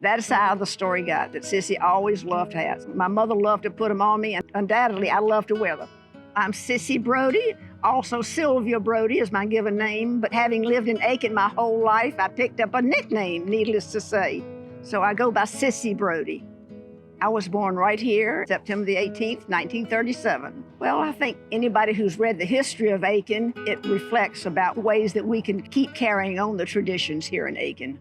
That's how the story got, that Sissy always loved hats. My mother loved to put them on me, and undoubtedly, I love to wear them. I'm Sissy Brodie, also Sylvia Brodie is my given name, but having lived in Aiken my whole life, I picked up a nickname, needless to say. So I go by Sissy Brodie. I was born right here, September the 18th, 1937. Well, I think anybody who's read the history of Aiken, it reflects about ways that we can keep carrying on the traditions here in Aiken.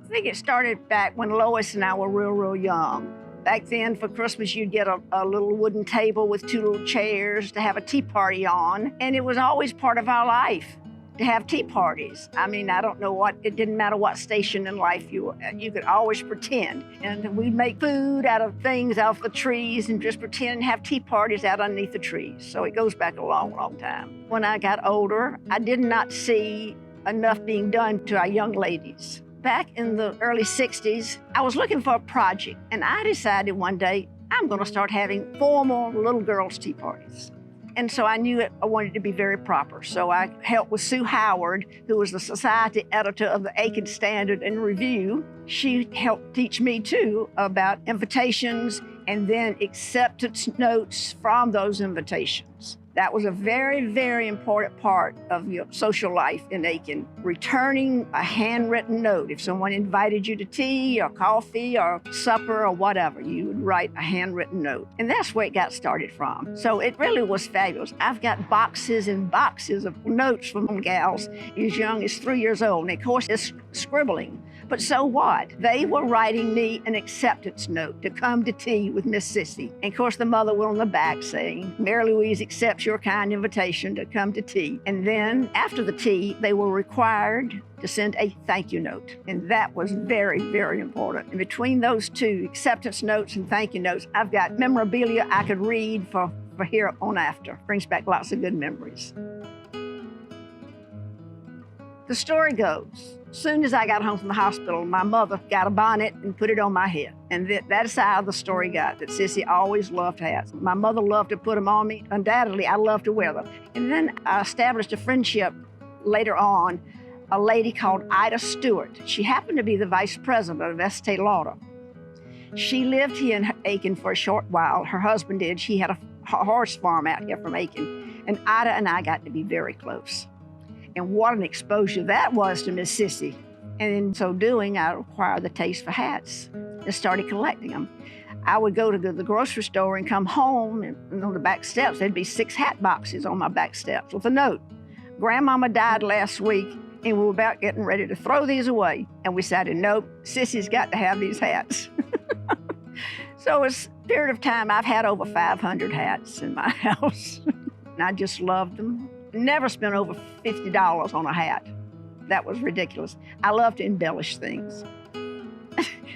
I think it started back when Lois and I were real young. Back then, for Christmas, you'd get a little wooden table with two little chairs to have a tea party on, and it was always part of our life to have tea parties. I mean, I don't know it didn't matter what station in life you were at. You could always pretend. And we'd make food out of things off the trees and just pretend and have tea parties out underneath the trees. So it goes back a long time. When I got older, I did not see enough being done to our young ladies. Back in the early 60s, I was looking for a project, and I decided one day, I'm gonna start having formal little girls' tea parties. And so I knew I wanted to be very proper. So I helped with Sue Howard, who was the society editor of the Aiken Standard and Review. She helped teach me too about invitations and then acceptance notes from those invitations. That was a very important part of your social life in Aiken. Returning a handwritten note. If someone invited you to tea or coffee or supper or whatever, you would write a handwritten note. And that's where it got started from. So it really was fabulous. I've got boxes and boxes of notes from gals as young as 3 years old. And of course, it's scribbling. But so what? They were writing me an acceptance note to come to tea with Miss Sissy. And of course, the mother was on the back saying, Mary Louise accepts your kind invitation to come to tea. And then after the tea, they were required to send a thank you note. And that was very important. And between those two, acceptance notes and thank you notes, I've got memorabilia I could read for here on after. Brings back lots of good memories. The story goes, as soon as I got home from the hospital, my mother got a bonnet and put it on my head. And that's how the story got, that Sissy always loved hats. My mother loved to put them on me. Undoubtedly, I loved to wear them. And then I established a friendship later on, a lady called Ida Stewart. She happened to be the vice president of Estee Lauder. She lived here in Aiken for a short while. Her husband did. She had a horse farm out here from Aiken. And Ida and I got to be very close. And what an exposure that was to Miss Sissy. And in so doing, I acquired the taste for hats and started collecting them. I would go to the grocery store and come home, and on the back steps, there'd be 6 hat boxes on my back steps with a note. Grandmama died last week, and we were about getting ready to throw these away. And we decided, nope, Sissy's got to have these hats. So it's a period of time, I've had over 500 hats in my house. And I just loved them. Never spent over $50 on a hat. That was ridiculous. I love to embellish things.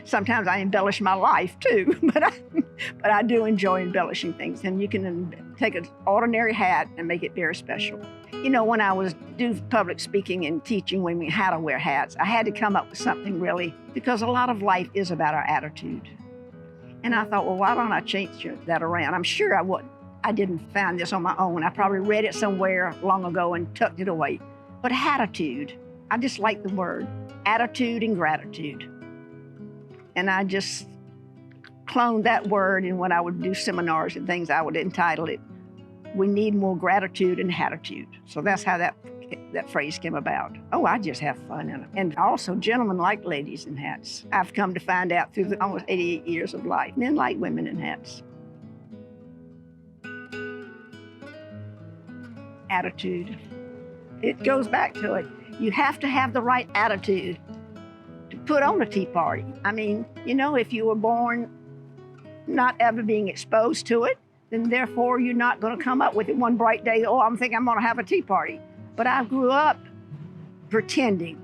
Sometimes I embellish my life too, but I do enjoy embellishing things. And you can take an ordinary hat and make it very special. You know, when I was doing public speaking and teaching women how to wear hats, I had to come up with something really, because a lot of life is about our attitude. And I thought, well, why don't I change that around? I'm sure I would. I didn't find this on my own. I probably read it somewhere long ago and tucked it away. But attitude, I just like the word, attitude and gratitude. And I just cloned that word, and when I would do seminars and things, I would entitle it, We Need More Gratitude and Attitude. So that's how that phrase came about. Oh, I just have fun in it. And also, gentlemen like ladies in hats. I've come to find out through the almost 88 years of life, men like women in hats. Attitude. It goes back to it. You have to have the right attitude to put on a tea party. I mean, you know, if you were born not ever being exposed to it, then therefore you're not going to come up with it one bright day, oh, I'm thinking I'm going to have a tea party. But I grew up pretending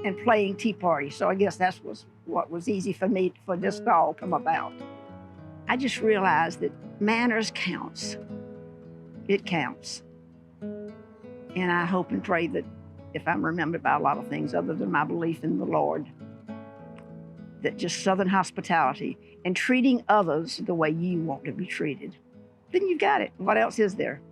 and playing tea parties, so I guess that was what was easy for me for this to all come about. I just realized that manners counts. It counts. And I hope and pray that if I'm remembered by a lot of things other than my belief in the Lord, that just Southern hospitality and treating others the way you want to be treated, then you've got it. What else is there?